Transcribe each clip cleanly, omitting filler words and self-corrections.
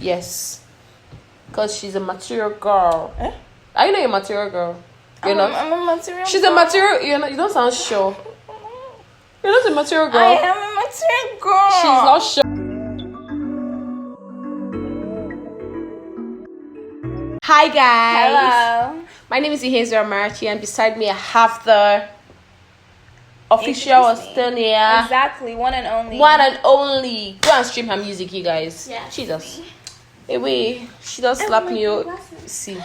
Yes. Because she's a material girl. Eh? Are you not a material girl? You're not? I'm a material She's girl. a material... You don't sound sure. You're not a material girl. I am a material girl. She's not sure. Hi guys. Hello. My name is Ihezra Marachi, and beside me I have the official Stonia. Exactly, one and only. One and only. Go and stream her music, you guys. Yeah. Jesus. Away. She does slap me. See.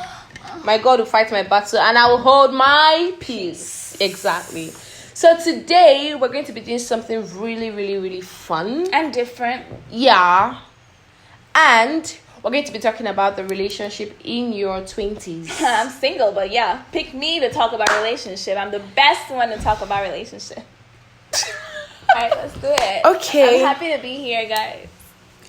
My God will fight my battle and I will hold my peace. Exactly. So today we're going to be doing something really, really, really fun. And different. Yeah. And we're going to be talking about the relationship in your 20s. I'm single, but yeah, pick me to talk about relationship. I'm the best one to talk about relationship. Alright, let's do it. Okay. I'm happy to be here, guys.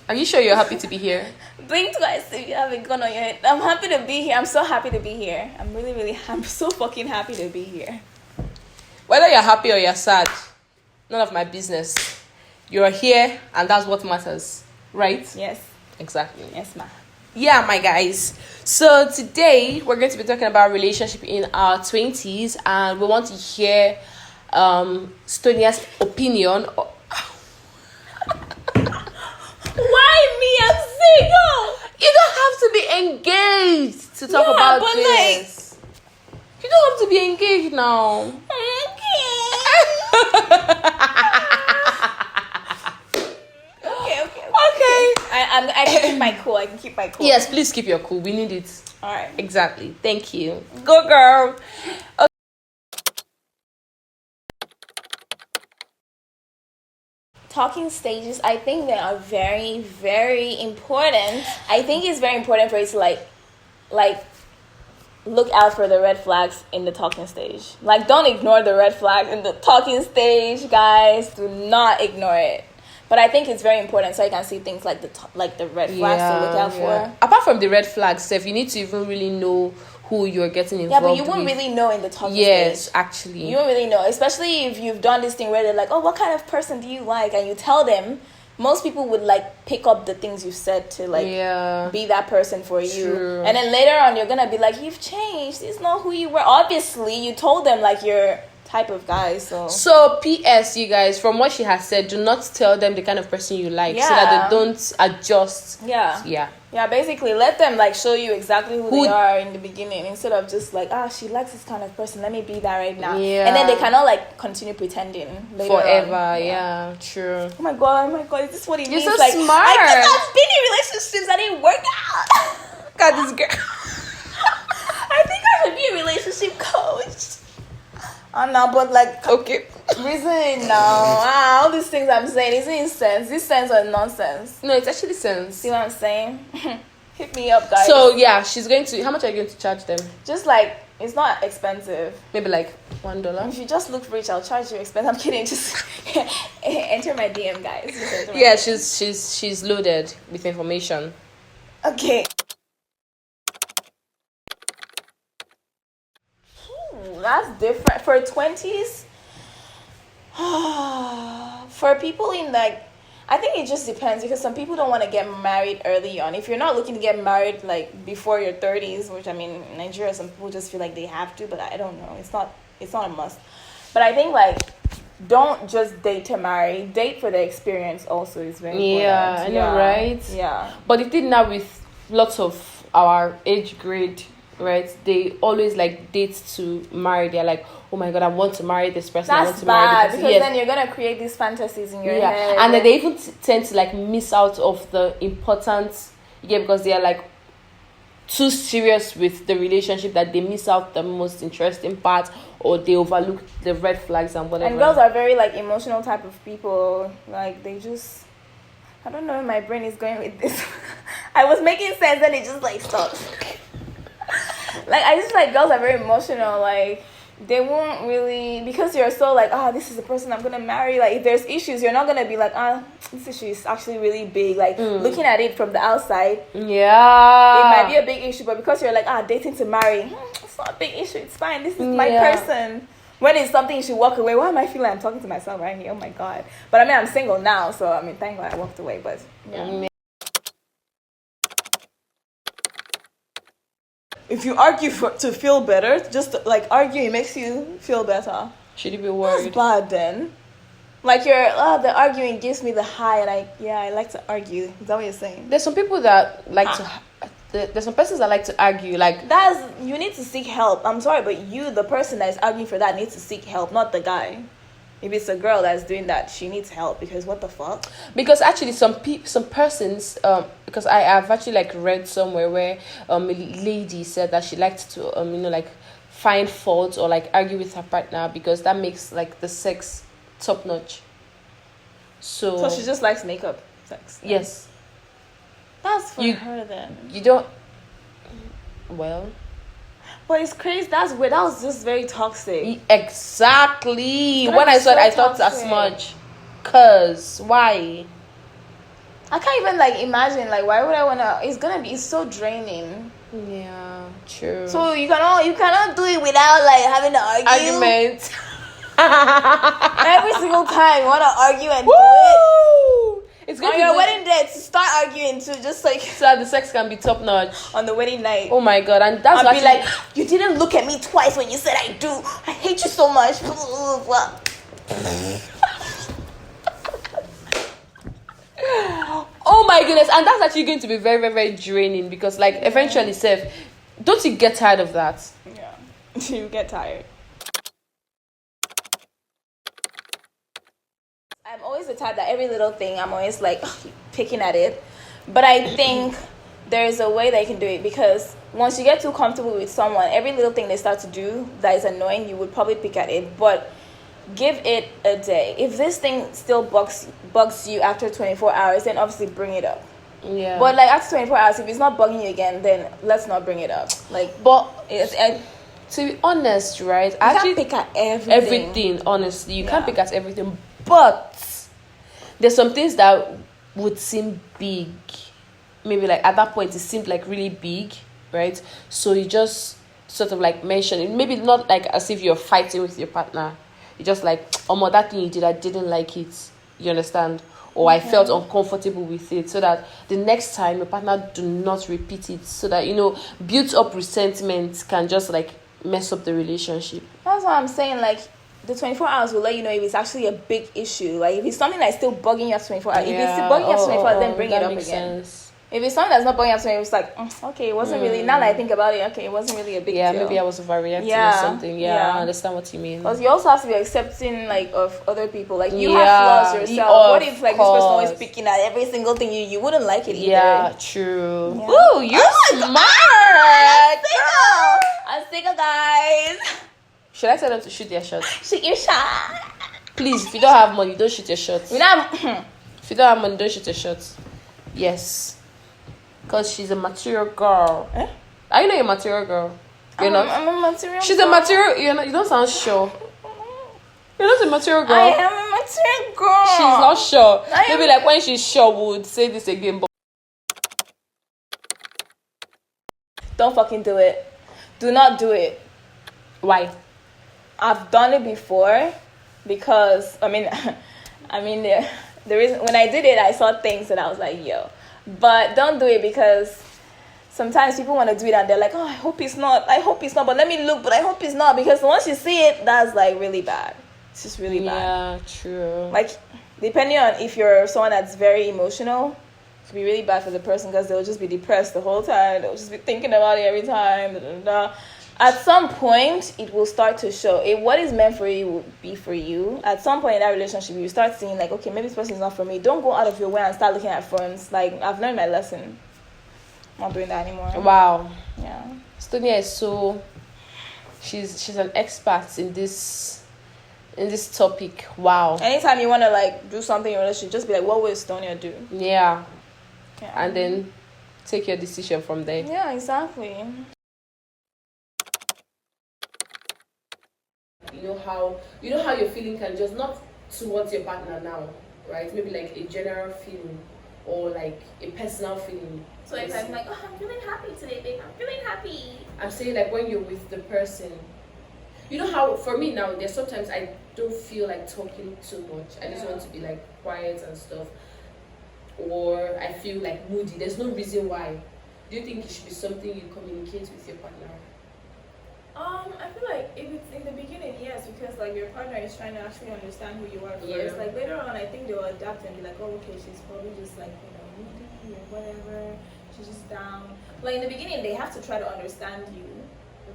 Are you sure you're happy to be here? Blink twice if you haven't gone on your head. I'm happy to be here. I'm so happy to be here. I'm so fucking happy to be here. Whether you're happy or you're sad, none of my business. You're here and that's what matters. Right? Yes. Exactly. Yes, ma'am. Yeah, my guys. So today we're going to be talking about relationship in our 20s, and we want to hear Stonia's opinion. Why me? I'm single. You don't have to be engaged to talk about but this. You don't have to be engaged now. Okay. I can keep my cool. I can keep my cool. Yes, please keep your cool. We need it. All right. Exactly. Thank you. Go, girl. Okay. Talking stages, I think they are very, very important. I think it's very important for you to like look out for the red flags in the talking stage. Like, don't ignore the red flags in the talking stage, guys. Do not ignore it. But I think it's very important so you can see things like the red flags to look out for. Apart from the red flags, if you need to even really know who you're getting involved with. Yeah, but you won't really know in the talking stage. Yes, actually. You won't really know, especially if you've done this thing where they're like, oh, what kind of person do you like? And you tell them. Most people would like pick up the things you've said to like be that person for you. True. And then later on, you're going to be like, you've changed. It's not who you were. Obviously, you told them like you're type of guy, so PS, you guys, from what she has said, do not tell them the kind of person you like so that they don't adjust. Yeah, basically let them like show you exactly who they are in the beginning instead of just like, she likes this kind of person, let me be that right now. And then they cannot like continue pretending later forever on. Yeah, true. Oh my god, is this what it means? You're so like, smart. I think I've been in relationships that didn't work out. God, this girl. I think I should be a relationship coach. No, but like, okay, reason now. All these things I'm saying, is it sense? This sense or nonsense? No, it's actually sense. See what I'm saying? Hit me up, guys. So yeah, she's going to. How much are you going to charge them? Just like, it's not expensive. Maybe like $1. If you just look rich, I'll charge you expensive. I'm kidding. Just enter my DM, guys. Yeah, she's loaded with information. Okay. That's different for 20s. For people in like, I think it just depends because some people don't want to get married early on. If you're not looking to get married like before your 30s, which I mean in Nigeria some people just feel like they have to, but I don't know, it's not a must. But I think like, don't just date to marry, date for the experience also is very important. Yeah, I know, right? Yeah, but the thing now with lots of our age grade, right, they always like date to marry. They're like, oh my god, I want to marry this person. I want that's to marry bad this person. because then you're gonna create these fantasies in your head. And then they even tend to like miss out of the important, because they are like too serious with the relationship that they miss out the most interesting part, or they overlook the red flags and whatever. And girls are very like emotional type of people. Like they just, I don't know where my brain is going with this. I was making sense and it just like stopped. Like I just like girls are very emotional. Like they won't really, because you're so like, this is the person I'm gonna marry. Like if there's issues, you're not gonna be like, this issue is actually really big. Like looking at it from the outside, it might be a big issue, but because you're like, dating to marry, it's not a big issue. It's fine. This is my person. When it's something you should walk away. Why am I feeling I'm talking to myself right here? Oh my god. But I mean, I'm single now, so I mean, thank God I walked away. But yeah. if you argue to feel better, just like arguing makes you feel better. Should you be worried? That's bad then. Like the arguing gives me the high, and I like to argue. Is that what you're saying? There's some people that like to. There's some persons that like to argue. Like you need to seek help. I'm sorry, but you, the person that is arguing for that, needs to seek help, not the guy. If it's a girl that's doing that, she needs help, because what the fuck? Because actually some persons, because I have actually like read somewhere where a lady said that she liked to like find fault or like argue with her partner because that makes like the sex top notch. So she just likes makeup sex. Yes. That's for her then. You don't. Well. But it's crazy. That's weird. That was just very toxic. Exactly. When I saw it, I thought as much. Cause why? I can't even like imagine. Like, why would I wanna? It's so draining. Yeah, true. So you cannot do it without like having an argument. Every single time you wanna argue and Woo! do it. It's on your wedding day to start arguing to just like so that the sex can be top notch on the wedding night. Oh my god! And that's I'll be like, you didn't look at me twice when you said I do. I hate you so much. Oh my goodness! And that's actually going to be very, very, very draining because, like, eventually, Seth, don't you get tired of that? Yeah, you get tired. I'm always the type that every little thing I'm always like picking at it, but I think there's a way that you can do it, because once you get too comfortable with someone, every little thing they start to do that is annoying, you would probably pick at it. But give it a day. If this thing still bugs you after 24 hours, then obviously bring it up. Yeah. But like after 24 hours, if it's not bugging you again, then let's not bring it up. Like, but to be honest, right? You can't pick at everything. Everything, honestly, you can't pick at everything. But there's some things that would seem big. Maybe like at that point it seemed like really big, right? So you just sort of like mention it. Maybe not like as if you're fighting with your partner. You're just like, oh, that thing you did, I didn't like it. You understand? Or I felt uncomfortable with it. So that the next time your partner do not repeat it. So that, built up resentment can just like mess up the relationship. That's what I'm saying. Like, the 24 hours will let you know if it's actually a big issue. Like, if it's something that's still bugging you after 24 hours, if it's still bugging you after 24 hours, then bring it up again. Sense. If it's something that's not bugging you after 24 hours, it's like, okay, it wasn't really, now that I think about it, okay, it wasn't really a big deal. Yeah, maybe I was overreacting or something. Yeah, I understand what you mean. Because you also have to be accepting, like, of other people. Like, you have flaws yourself. What if, like, this person always picking at every single thing you wouldn't like it either? Yeah, true. Yeah. Ooh, you're smart! I'm single, guys. Should I tell them to shoot their shot? Shoot your shot. Please, if you don't have money, don't shoot your shot. If you don't have money, don't shoot your shot. Yes. Because she's a material girl. Are you not a material girl? You're not? I'm a material She's girl. a material... You don't sound sure. You're not a material girl. I am a material girl. She's not sure. Maybe like when she's sure, we would say this again. But don't fucking do it. Do not do it. Why? I've done it before because the reason when I did it, I saw things and I was like, yo. But don't do it because sometimes people want to do it and they're like, oh, I hope it's not. But let me look, but I hope it's not, because once you see it, that's like really bad. It's just really bad. Yeah, true. Like, depending on if you're someone that's very emotional, it could be really bad for the person because they'll just be depressed the whole time. They'll just be thinking about it every time. Da, da, da. At some point, it will start to show. What is meant for you will be for you. At some point in that relationship, you start seeing like, okay, maybe this person is not for me. Don't go out of your way and start looking at phones. Like, I've learned my lesson. I'm not doing that anymore. Wow. Yeah. Stonia is so... She's an expert in this topic. Wow. Anytime you want to like do something in a relationship, just be like, what will Stonia do? Yeah. And then take your decision from there. Yeah, exactly. You know how your feeling can just not towards your partner now, right? Maybe like a general feeling or like a personal feeling. So if I'm like, oh, I'm feeling happy today, babe. I'm feeling happy. I'm saying like when you're with the person, you know how for me now, there's sometimes I don't feel like talking too much. I just want to be like quiet and stuff. Or I feel like moody. There's no reason why. Do you think it should be something you communicate with your partner? I feel like if it's in the beginning, yes, because like your partner is trying to actually understand who you are first. Yeah. Like later on, I think they'll adapt and be like, oh, okay, she's probably just like moody or whatever. She's just down. Like in the beginning, they have to try to understand you.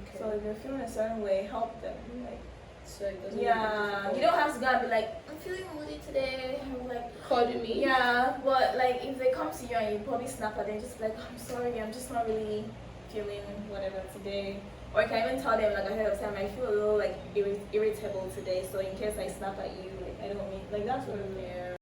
Okay. So if you're feeling a certain way, help them. Like, so it doesn't you don't have to go and be like, I'm feeling moody today. I'm like, calling me. yeah, but like if they come to you and you probably snap at them, just be like, I'm sorry, I'm just not really feeling whatever today. Or I can even tell them like ahead of time, I feel a little like irritable today, so in case I snap at you, like I don't mean like that's what I'm there.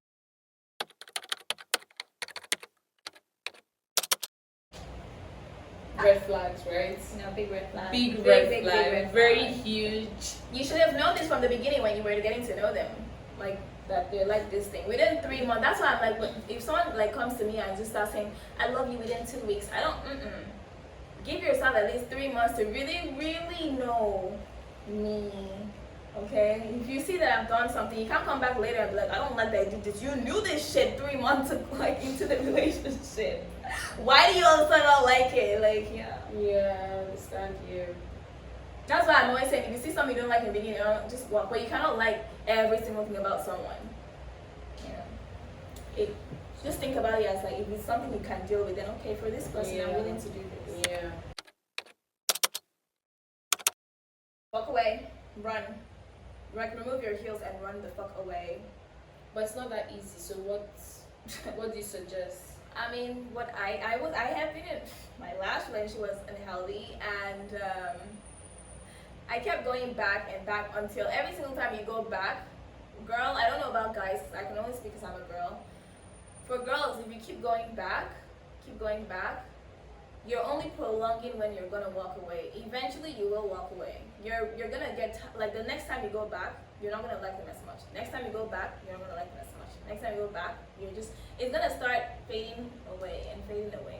Red flags, right? Big red flag. Big red Big flag. red Very flag. huge. You should have known this from the beginning when you were getting to know them, like that they like this thing within 3 months. That's why I'm like, if someone like comes to me and just starts saying, I love you within 2 weeks, I don't. Give yourself at least 3 months to really, really know me. Okay? If you see that I've done something, you can't come back later and be like, I don't like that I did this. You knew this shit 3 months like into the relationship. Why do you all of a sudden not like it? Like, yeah. Yeah, I understand you. That's why I'm always saying, if you see something you don't like in the beginning, just walk. But you cannot like every single thing about someone. Yeah. Just think about it as like, if it's something you can deal with, then okay, for this person, I'm willing to do this. Yeah. Walk away. Run. Like, remove your heels and run the fuck away. But it's not that easy. So what do you suggest? I mean, what I have been in my last relationship was unhealthy, and I kept going back and back until every single time you go back, girl, I don't know about guys, I can only speak because I'm a girl. For girls, if you keep going back, you're only prolonging when you're gonna walk away. Eventually, you will walk away. You're gonna get like the next time you go back, you're not gonna like them as much. Next time you go back, you're not gonna like them as much. Next time you go back, it's gonna start fading away and fading away.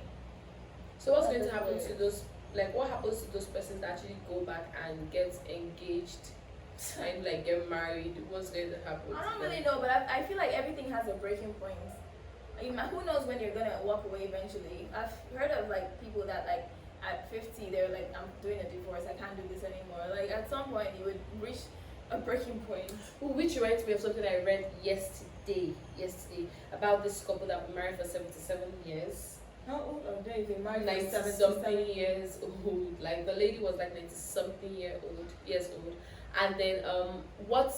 So what's going to happen to those? Like, what happens to those persons that actually go back and get engaged and like get married? What's going to happen? I don't really know, but I feel like everything has a breaking point. Who knows when you're gonna walk away eventually? I've heard of like people that like at 50 they're like, I'm doing a divorce, I can't do this anymore. Like at some point you would reach a breaking point. Which reminds me of something I read yesterday about this couple that were married for 77 years. How old are they? They married 90 something years old. Like the lady was like 90 something years old, and then what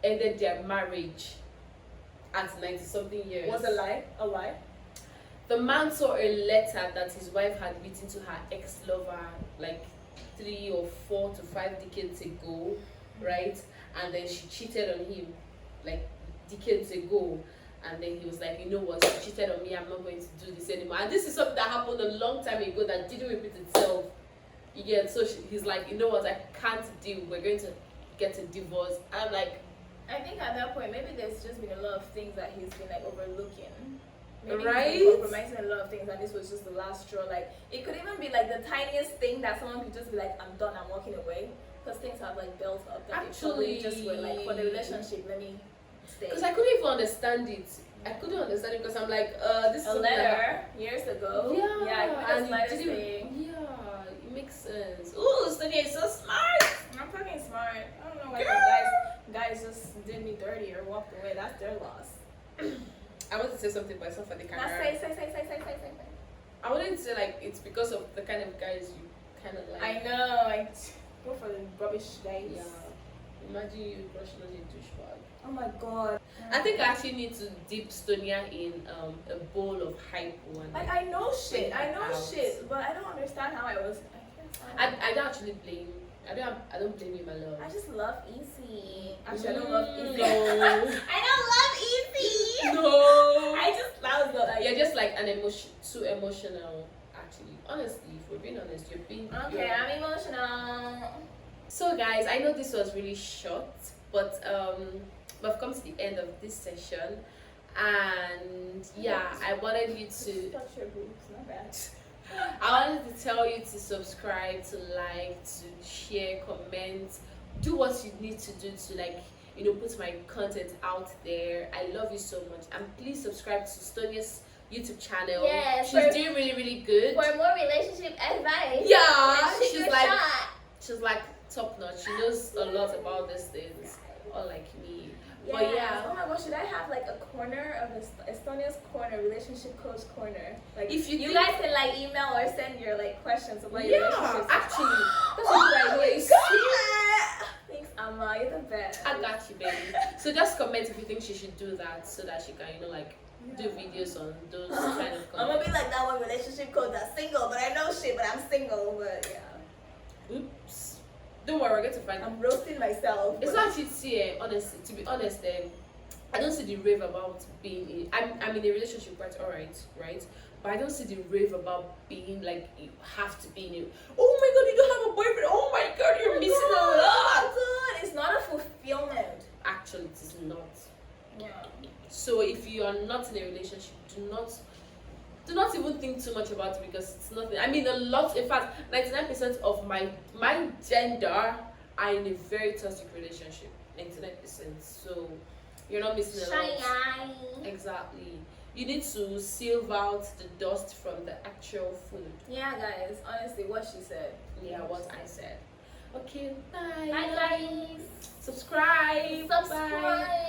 ended their marriage at 90 something years was a lie. The man saw a letter that his wife had written to her ex-lover like 3 or 4 to 5 decades ago, right? And then she cheated on him like decades ago. And then he was like, you know what, she cheated on me, I'm not going to do this anymore. And this is something that happened a long time ago that didn't repeat itself. You get, so he's like, you know what, I can't deal, we're going to get a divorce. I'm like, I think at that point, maybe there's just been a lot of things that he's been like overlooking. Maybe right? He's been compromising a lot of things, and this was just the last straw. Like, it could even be like the tiniest thing that someone could just be like, I'm done, I'm walking away. Because things have like built up that actually just were like, for the relationship, let me stay. Because I couldn't even understand it. I couldn't understand it because I'm like, this is a letter years ago. Yeah, and letter saying. Yeah, it makes sense. Ooh, Stonia is so smart. I'm fucking smart. I don't know why guys just did me dirty or walked away. That's their loss. I wanted to say something, but it's not for the camera. Say. I wanted to say like it's because of the kind of guys you kind of like. I know. I go for the rubbish guys. Yeah. Imagine you crushing on a douchebag. Oh my god. I think I actually need to dip Stonia in a bowl of hype one. Like I know shit, but I don't understand how I was. I don't actually blame. I don't blame you, my love. I just love easy. Actually, I don't love easy. No. I don't love easy. No. That was not. You're just like too emotional. Actually, honestly, if we're being honest, you're being. Okay, I'm emotional. So, guys, I know this was really short, but we've come to the end of this session, and yeah, I wanted you to. Touch your boobs, not bad. I wanted to tell you to subscribe, to like, to share, comment, do what you need to do to like, put my content out there. I love you so much, and please subscribe to Stonia's YouTube channel. Yes, she's doing really, really good. For more relationship advice. Yeah, shoot she's your like shot. she's like top notch. She knows a lot about these things, unlike me. Yes. But yeah. Oh my gosh, should I have like a corner of Estonia's corner, relationship coach corner? Like If you think- guys can like email or send your like questions about your relationships. actually, that's Oh a good idea. my God. Thanks, Amma. You're the best. I got you, baby. So just comment if you think she should do that, so that she can, like, do videos on those kind of. I'm gonna be like that one relationship coach that's single, but I know shit, but I'm single. But yeah. Oops. Don't worry, we're going to find. I'm roasting myself. It's not sincere, honestly. To be honest, I don't see the rave about being in. I'm in a relationship, right? Alright, right? But I don't see the rave about being like you have to be in it. Oh my god, you don't have a boyfriend. Oh my god, you're missing a lot. God, it's not a fulfillment. Actually, it is not. Yeah. So if you are not in a relationship, do not even think too much about it, because it's nothing. I mean, in fact, 99% of my gender are in a very toxic relationship. 99%. So you're not missing a lot. Exactly. You need to sieve out the dust from the actual food. Yeah, guys. Honestly, what she said. Yeah, what I said. Okay, bye. Bye, guys. Subscribe. Subscribe. Bye.